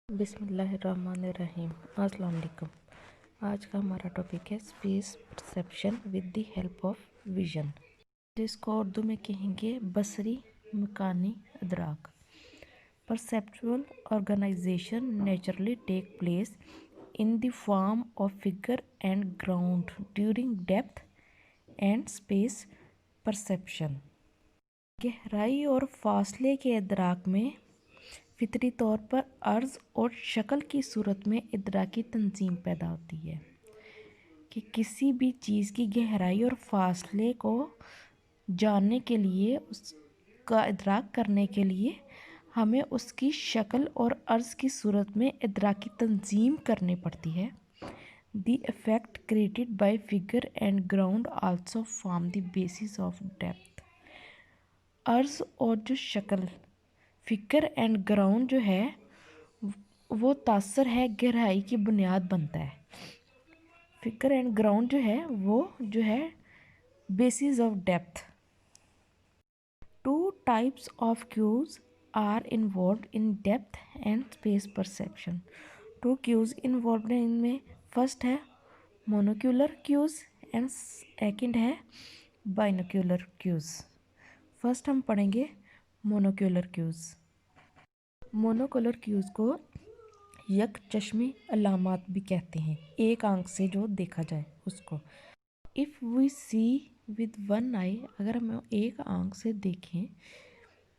बिस्मिल्लाहिर्रहमानिर्रहीम। अस्सलाम वालेकुम। आज का हमारा टॉपिक है space perception with the help of vision, जिसको उर्दू में कहेंगे बसरी मकानी अदराक। Perceptual organisation naturally take place in the form of figure and ground during depth and space perception. गहराई और फासले के इदराक में फितरी तौर पर अर्ज़ और शक्ल की सूरत में इदराकी तंजीम पैदा होती है कि किसी भी चीज़ की गहराई और फासले को जानने के लिए, उसका इदराक करने के लिए हमें उसकी शक्ल और अर्ज़ की सूरत में इदराकी तंजीम करनी पड़ती है। The effect created by figure and ground also form the basis of depth. अर्ज़ और जो शक्ल, फिगर एंड ग्राउंड जो है वो तासर है, गहराई की बुनियाद बनता है। फिगर एंड ग्राउंड जो है वो जो है basis of depth. Two types of cues are involve in depth and space perception. Two cues involve हैं इनमें। फर्स्ट है मोनोक्यूलर क्यूज एंड सेकंड है बाइनोक्यूलर क्यूज। फर्स्ट हम पढ़ेंगे मोनोक्यूलर क्यूज। मोनोकुलर क्यूज़ को यक चश्मी अलामात भी कहते हैं, एक आंख से जो देखा जाए उसको। If we see with one eye, अगर हम एक आंख से देखें,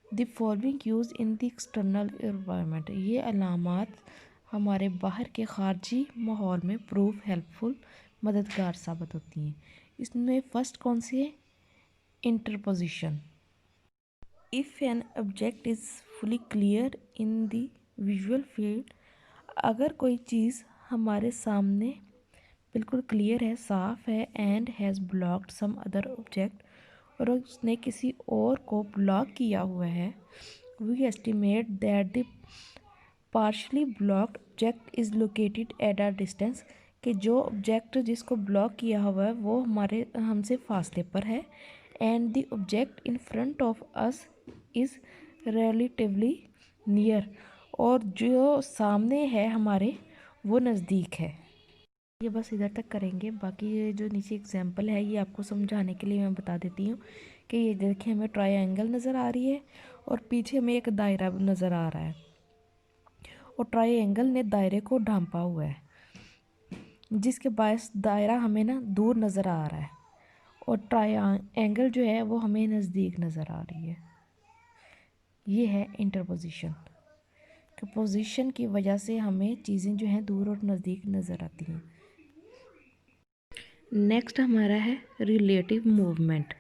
the following cues in the external environment, ये अलामात हमारे बाहर के खारजी माहौल में प्रूफ हेल्पफुल, मददगार साबित होती हैं। इसमें फ़र्स्ट कौन सी है? Interposition. If an object is fully clear in the visual field, अगर कोई चीज़ हमारे सामने बिल्कुल क्लियर है, साफ़ है, and has blocked some other object, और उसने किसी और को ब्लॉक किया हुआ है, we estimate that the partially blocked object is located at a distance, कि जो ऑब्जेक्ट जिसको ब्लॉक किया हुआ है वो हमसे फासले पर है, and the object in front of us is relatively near, और जो सामने है हमारे वो नज़दीक है। ये बस इधर तक करेंगे, बाकी ये जो नीचे एग्जांपल है ये आपको समझाने के लिए मैं बता देती हूँ कि ये देखिए हमें ट्रायंगल नज़र आ रही है और पीछे हमें एक दायरा नज़र आ रहा है, और ट्रायंगल ने दायरे को ढांपा हुआ है, जिसके बायस दायरा हमें ना दूर नज़र आ रहा है और ट्रायंगल जो है वो हमें नज़दीक नज़र आ रही है। ये है इंटरपोजिशन। कि पोजीशन की वजह से हमें चीज़ें जो हैं दूर और नज़दीक नज़र आती हैं। नेक्स्ट हमारा है रिलेटिव मूवमेंट,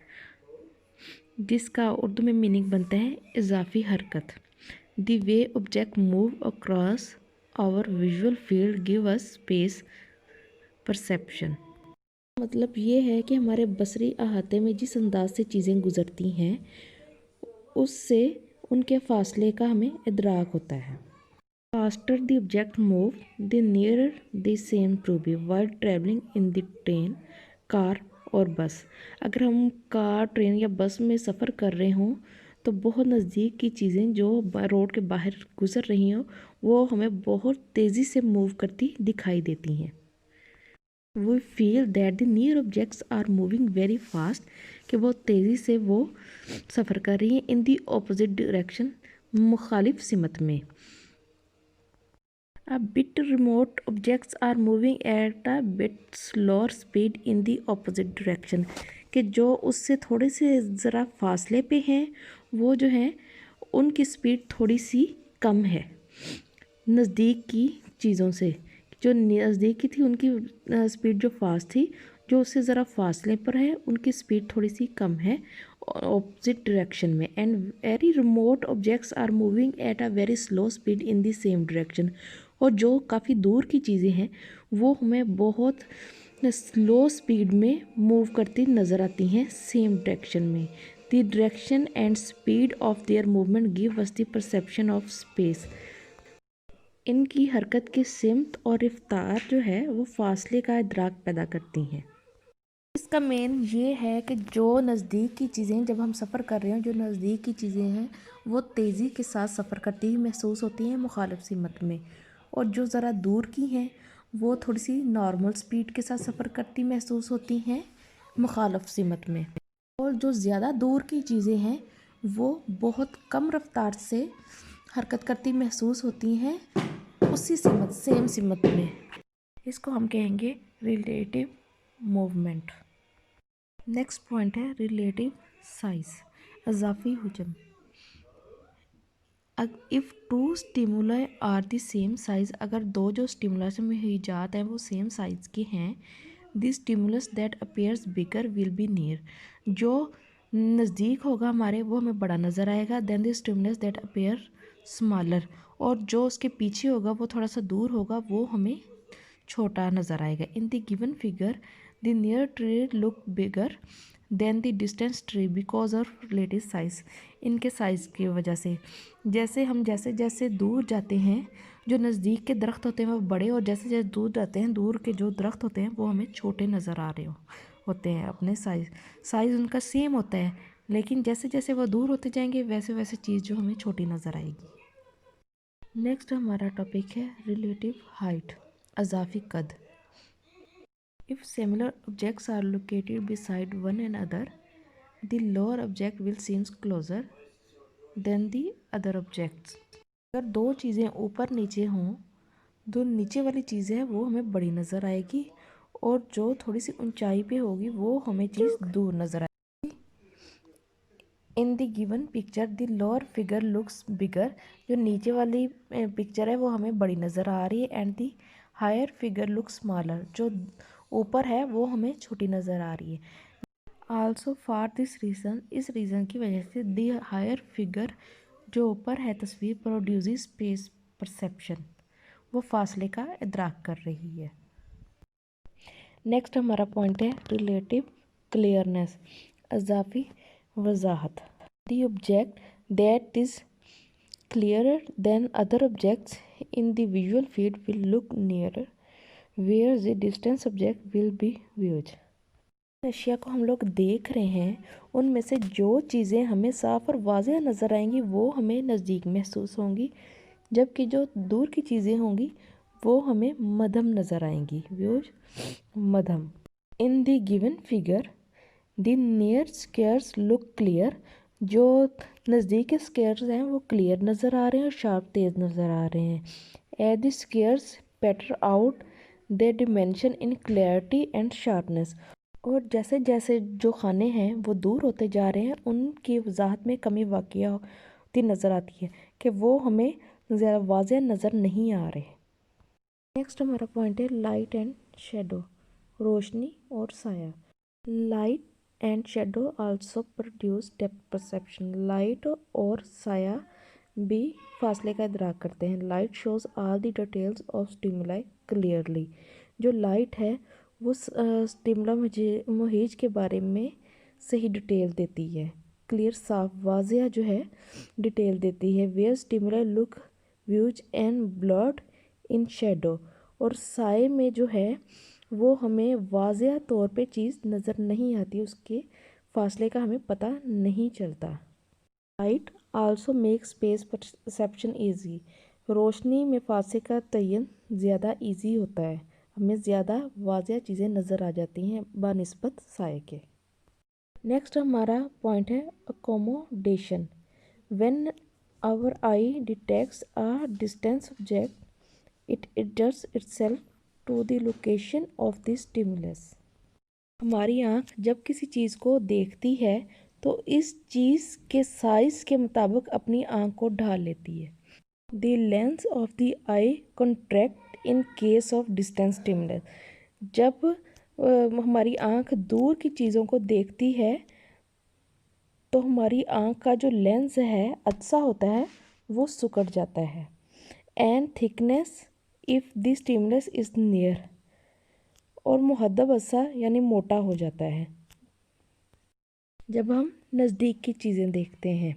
जिसका उर्दू में मीनिंग बनता है इजाफी हरकत। The way object move across our visual field give us space perception. मतलब ये है कि हमारे बसरी अहाते में जिस अंदाज से चीज़ें गुजरती हैं उससे उनके फासले का हमें इदराक होता है। Faster the object move, the nearer the same to be while traveling in the train, car और बस। अगर हम कार, ट्रेन या बस में सफ़र कर रहे हों तो बहुत नज़दीक की चीज़ें जो रोड के बाहर गुजर रही हों वो हमें बहुत तेज़ी से मूव करती दिखाई देती हैं। We feel that the near objects are moving very fast, कि बहुत तेज़ी से वो सफ़र कर रही हैं in the opposite direction, मुखालिफ सिमत में। A bit remote objects are moving at a bit slower speed in the opposite direction, कि जो उससे थोड़े से ज़रा फासले पे हैं वो जो हैं उनकी स्पीड थोड़ी सी कम है नज़दीक की चीज़ों से। जो नज़दीक की थी उनकी स्पीड जो फास्ट थी, जो उससे ज़रा फासले पर है उनकी स्पीड थोड़ी सी कम है ऑपोजिट डायरेक्शन में। And very remote objects are moving at a very slow speed in the same direction, और जो काफ़ी दूर की चीज़ें हैं वो हमें बहुत स्लो स्पीड में मूव करती नज़र आती हैं सेम डायरेक्शन में। The direction and speed of their movement give us the perception of space. इनकी हरकत की सिमत और रफ्तार जो है वो फासले का इदराक पैदा करती हैं। इसका मेन ये है कि जो नज़दीक की चीज़ें, जब हम सफ़र कर रहे हैं, जो नज़दीक की चीज़ें हैं वो तेज़ी के साथ सफ़र करती हुई महसूस होती हैं मुखालिफ सिमत में, और जो ज़रा दूर की हैं वो थोड़ी सी नॉर्मल स्पीड के साथ सफ़र करती महसूस होती हैं मुखालफ सिमत में, और जो ज़्यादा दूर की चीज़ें हैं वो बहुत कम रफ्तार से हरकत करती महसूस होती हैं उसी सिमत सेम सिमत में। इसको हम कहेंगे रिलेटिव मूवमेंट। नेक्स्ट पॉइंट है रिलेटिव साइज, अज़ाफ़ी हुजम। If two stimuli are the same size, अगर दो जो स्टिमुलस में ईजाद हैं वो सेम साइज़ के हैं, the stimulus that appears bigger will be near, जो नज़दीक होगा हमारे वो हमें बड़ा नज़र आएगा, then the stimulus that appear smaller, और जो उसके पीछे होगा वो थोड़ा सा दूर होगा वो हमें छोटा नज़र आएगा। इन the given figure the near tree look bigger than the distance tree because of relative size, इनके साइज़ की वजह से। जैसे हम जैसे जैसे दूर जाते हैं जो नज़दीक के दरख्त होते हैं वो बड़े, और जैसे जैसे दूर जाते हैं दूर के जो दरख्त होते हैं वो हमें छोटे नज़र आ रहे होते हैं। अपने साइज़ उनका सेम होता है, लेकिन जैसे जैसे वो दूर होते जाएंगे वैसे वैसे चीज़ जो हमें छोटी नज़र आएगी। नेक्स्ट हमारा टॉपिक है रिलेटिव हाइट, अज़ाफ़ी कद। If similar objects are located beside one another, the lower object will seem closer than the other objects. अगर दो चीज़ें ऊपर नीचे हों, जो नीचे वाली चीज़ है वो हमें बड़ी नज़र आएगी और जो थोड़ी सी ऊंचाई पे होगी वो हमें चीज़ दूर नज़र आएगी। In the given picture the lower figure looks bigger, जो नीचे वाली पिक्चर है वो हमें बड़ी नज़र आ रही है, and the higher figure looks smaller, जो ऊपर है वो हमें छोटी नज़र आ रही है। आल्सो फॉर दिस रीज़न, इस रीज़न की वजह से द हायर फिगर, जो ऊपर है तस्वीर, प्रोड्यूस स्पेस परसेप्शन, वो फासले का इदराक कर रही है। नेक्स्ट हमारा पॉइंट है relative clearness, अज़ाफ़ी Wajahat. The object that is clearer than other objects in the visual field will look nearer where the distant object will be viewed। अशिया को हम लोग देख रहे हैं उनमें से जो चीज़ें हमें साफ और वाज़ेह नज़र आएंगी वो हमें नज़दीक महसूस होंगी, जबकि जो दूर की चीज़ें होंगी वो हमें मध्यम नज़र आएंगी, व्यूज मध्यम। इन the given figure the near squares look clear, जो नज़दीक के स्क्वायर्स हैं वो क्लियर नज़र आ रहे हैं और शार्प तेज़ नज़र आ रहे हैं। As the squares patter out the dimension in clarity and sharpness, और जैसे जैसे जो खाने हैं वो दूर होते जा रहे हैं उनकी वजाहत में कमी वाक़या होती नज़र आती है कि वो हमें ज़्यादा वाज़ेह नज़र नहीं आ रहे। नेक्स्ट हमारा पॉइंट है लाइट एंड शेडो, रोशनी और साया। Light and shadow also produce depth perception, light और साया भी फासले का इदराक करते हैं। Light shows all the details of stimuli clearly, जो लाइट है वो स्टिमुला मुहीज के बारे में सही डिटेल देती है, क्लियर साफ वाज़ेह जो है डिटेल देती है। Where stimuli look views and blood in shadow, और साए में जो है वो हमें वाज़ेह तौर पे चीज़ नज़र नहीं आती, उसके फासले का हमें पता नहीं चलता। Light also make space perception easy, रोशनी में फासले का तयन ज़्यादा ईजी होता है, हमें ज़्यादा वाज़ेह चीज़ें नज़र आ जाती हैं बानिस्बत साए के। नेक्स्ट हमारा पॉइंट है accommodation. When our eye detects a distance object it adjust itself to the location of the stimulus. हमारी आँख जब किसी चीज़ को देखती है तो इस चीज़ के साइज़ के मुताबिक अपनी आँख को ढाल लेती है। The lens of the I contract in case of distance stimulus, जब हमारी आँख दूर की चीज़ों को देखती है तो हमारी आँख का जो लेंस है अदसा होता है वो सिकुड़ जाता है। And thickness if the stimulus is near, और मुहद्दब असा यानी मोटा हो जाता है जब हम नज़दीक की चीज़ें देखते हैं।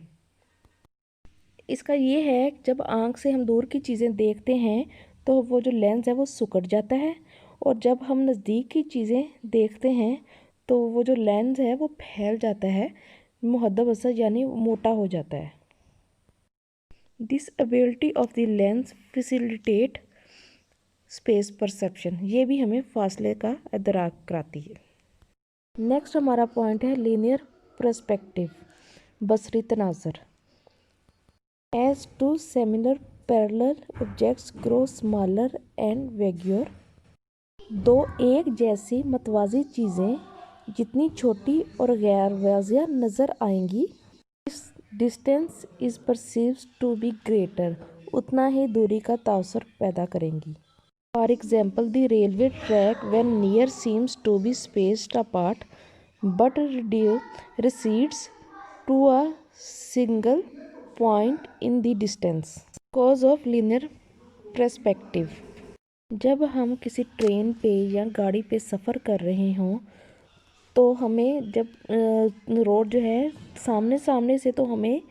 इसका ये है जब आँख से हम दूर की चीज़ें देखते हैं तो वो जो लेंस है वो सिकुड़ जाता है, और जब हम नज़दीक की चीज़ें देखते हैं तो वो जो लेंस है वो फैल जाता है, मुहद्दब असा यानी मोटा हो जाता है। This ability of the lens facilitate space perception, ये भी हमें फासले का इदराक कराती है। नेक्स्ट हमारा पॉइंट है लीनियर पर्सपेक्टिव, बसरी तनाज़र। As two similar parallel objects grow smaller and vaguer, दो एक जैसी मतवाजी चीज़ें जितनी छोटी और गैर वाज़िया नज़र आएंगी, distance is perceived to be greater, उतना ही दूरी का तासुर पैदा करेंगी। For example the railway track when near seems to be spaced apart but recedes to a single point in the distance because of linear perspective. जब हम किसी ट्रेन पे या गाड़ी पे सफ़र कर रहे हों तो हमें जब रोड जो है सामने सामने से तो हमें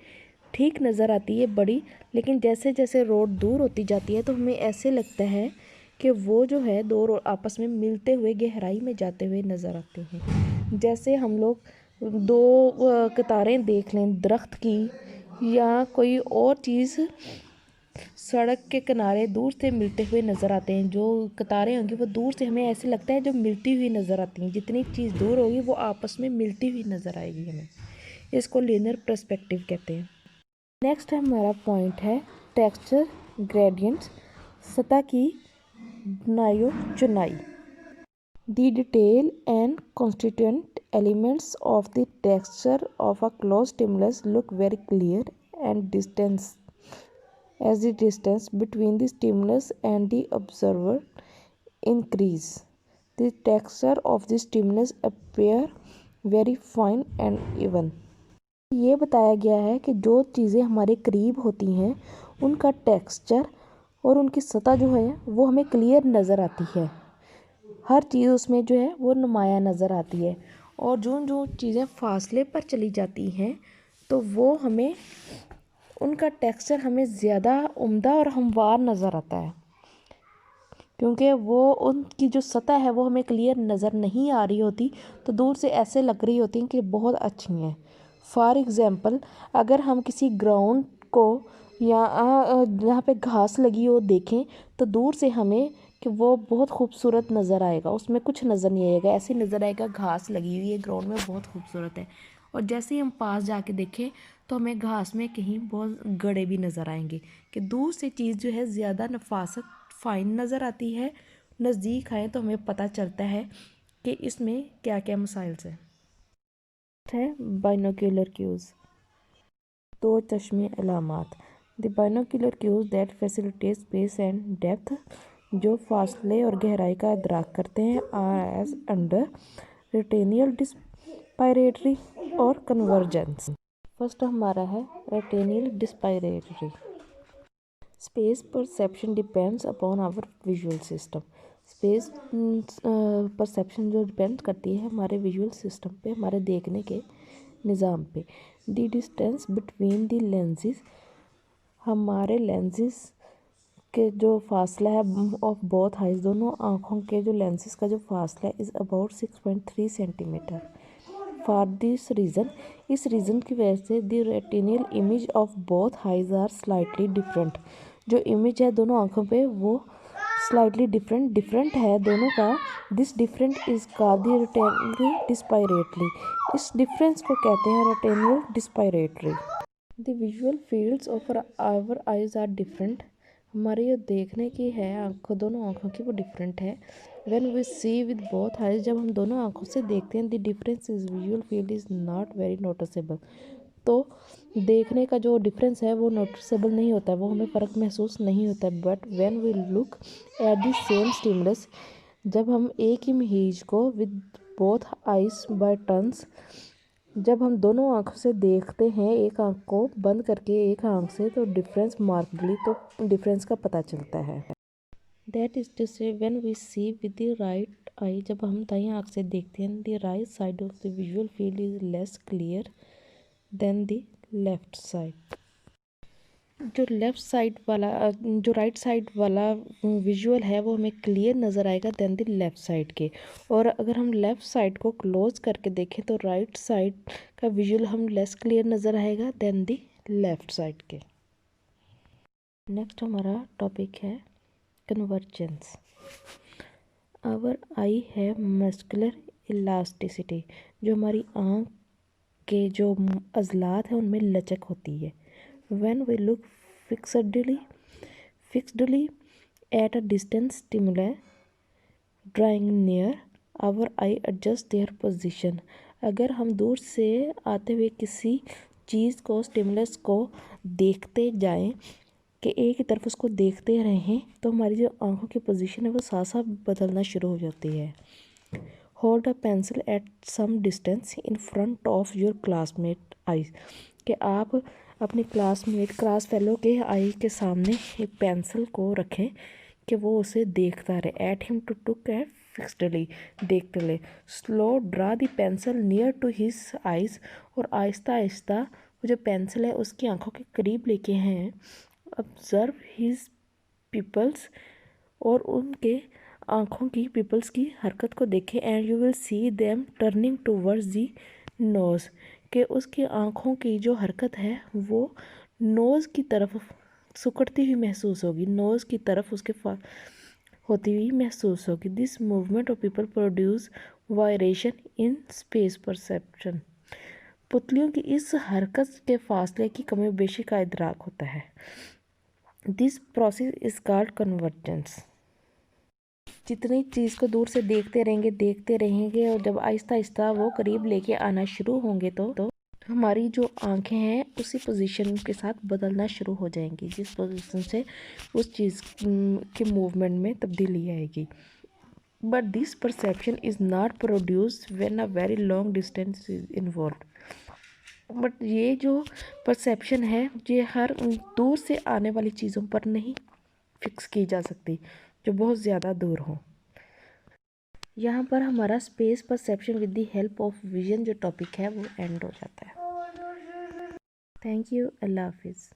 ठीक नज़र आती है बड़ी, लेकिन जैसे जैसे रोड दूर होती जाती है तो हमें ऐसे लगता है कि वो जो है दो रोड आपस में मिलते हुए गहराई में जाते हुए नज़र आते हैं। जैसे हम लोग दो कतारें देख लें दरख्त की या कोई और चीज़ सड़क के किनारे दूर से मिलते हुए नज़र आते हैं, जो कतारें होंगी वो दूर से हमें ऐसे लगता है जो मिलती हुई नज़र आती हैं, जितनी चीज़ दूर होगी वो आपस में मिलती हुई नज़र आएगी हमें। इसको लीनियर पर्सपेक्टिव कहते हैं। नेक्स्ट हमारा पॉइंट है टेक्सचर ग्रेडियंट्स, सतह की बुनाई और चुनाई। The detail and constituent elements of the texture of a closed stimulus look very clear and distance as the distance between the stimulus and the observer increase. The texture of the stimulus appear very fine and even. ये बताया गया है कि जो चीज़ें हमारे करीब होती हैं उनका टेक्सचर और उनकी सतह जो है वो हमें क्लियर नज़र आती है, हर चीज़ उसमें जो है वो नुमाया नज़र आती है। और जो जो चीज़ें फासले पर चली जाती हैं तो वो हमें उनका टेक्सचर हमें ज़्यादा उम्दा और हमवार नज़र आता है, क्योंकि वो उनकी जो सतह है वो हमें क्लियर नज़र नहीं आ रही होती, तो दूर से ऐसे लग रही होती हैं कि बहुत अच्छी हैं। फॉर एग्ज़ाम्पल अगर हम किसी ग्राउंड को या जहाँ पे घास लगी हो देखें तो दूर से हमें कि वो बहुत खूबसूरत नज़र आएगा, उसमें कुछ नज़र नहीं आएगा, ऐसे नज़र आएगा घास लगी हुई है ग्राउंड में बहुत खूबसूरत है। और जैसे ही हम पास जाके देखें तो हमें घास में कहीं बहुत गड़े भी नज़र आएंगे, कि दूर से चीज़ जो है ज़्यादा नफासत फाइन नज़र आती है, नज़दीक आए तो हमें पता चलता है कि इसमें क्या क्या मसाइल है। बाइनोक्यूलर क्यूज़, दो चश्मे अलामात। The binocular cues that facilitate space and depth, जो फासले और गहराई का इदराक करते हैं, are as under retinal disparity और कन्वर्जेंस। फर्स्ट हमारा है retinal disparity. Space perception depends upon our visual system. Space perception जो डिपेंड करती है हमारे विजुअल सिस्टम पे, हमारे देखने के निज़ाम पे। The distance between the lenses, हमारे लेंसेज के जो फासला है ऑफ बोथ आइज, दोनों आँखों के जो लेंसेज का जो फासला है is about 6.3 centimetre. For this reason, इस रीज़न की वजह से the retinal image of both eyes are slightly different, जो इमेज है दोनों आँखों पे वो स्लाइटली डिफरेंट है दोनों का। This different is called the retinal disparity, इस डिफरेंस को कहते हैं retinal disparity. The visual fields of our eyes are different, हमारी जो देखने की है आँखों, दोनों आँखों की वो डिफरेंट है। When we see with both eyes, जब हम दोनों आँखों से देखते हैं, the difference is visual field is not very noticeable, तो देखने का जो डिफरेंस है वो नोटिसेबल नहीं होता है, वो हमें फ़र्क महसूस नहीं होता है। But when we look at the same stimulus, जब हम एक इमेज को with both eyes by turns, जब हम दोनों आँखों से देखते हैं, एक आँख को बंद करके एक आँख से, तो डिफरेंस मार्कडली, तो डिफरेंस का पता चलता है। That is to say when we see with the right eye, जब हम दाईं आँख से देखते हैं, the right side of the visual field is less clear than the left side. जो लेफ़्ट साइड वाला जो राइट साइड वाला विजुअल है वो हमें क्लियर नज़र आएगा देन द लेफ़्ट साइड के। और अगर हम लेफ़्ट साइड को क्लोज करके देखें तो राइट साइड का विजुअल हम लेस क्लियर नज़र आएगा देन द लेफ़्ट साइड के। नेक्स्ट हमारा टॉपिक है convergence. Our eye have muscular elasticity, जो हमारी आँख के जो अजलात हैं उनमें लचक होती है। When we look fixedly at a distance stimulus drawing near, our eye adjust their position. अगर हम दूर से आते हुए किसी चीज़ को, स्टिमुलस को देखते जाएं कि एक ही तरफ उसको देखते रहें, तो हमारी जो आँखों की पोजीशन है वो साथ साथ बदलना शुरू हो जाती है। Hold a pencil at some distance in front of your classmate eyes, कि आप अपने क्लास फेलो के आई के सामने एक पेंसिल को रखें कि वो उसे देखता रहे। At him to took at fixedly, देखते रहे। Slow draw the pencil near to his eyes, और आहिस्ता आहिस्ता वो जो पेंसिल है उसकी आंखों के करीब लेके हैं। ऑब्जर्व हिज पिपल्स, और उनके आँखों की पिपल्स की हरकत को देखें। And you will see them turning towards the nose, कि उसकी आँखों की जो हरकत है वो नोज़ की तरफ सुकड़ती हुई महसूस होगी, नोज़ की तरफ उसके होती हुई महसूस होगी। This movement of pupil produce variation in space perception. पुतलियों की इस हरकत के फासले की कमी बेशी का इदराक होता है। This process is called convergence. जितनी चीज़ को दूर से देखते रहेंगे और जब आहिस्ता आहिस्ता वो करीब लेके आना शुरू होंगे तो हमारी जो आंखें हैं उसी पोजीशन के साथ बदलना शुरू हो जाएंगी, जिस पोजीशन से उस चीज़ के मूवमेंट में तब्दीली आएगी। But this perception is not produced when a very long distance is involve. But ये जो परसेप्शन है ये हर दूर से आने वाली चीज़ों पर नहीं फिक्स की जा सकती, जो बहुत ज़्यादा दूर हो। यहाँ पर हमारा space perception with the help of vision जो टॉपिक है वो एंड हो जाता है। थैंक यू, अल्लाह हाफिज़।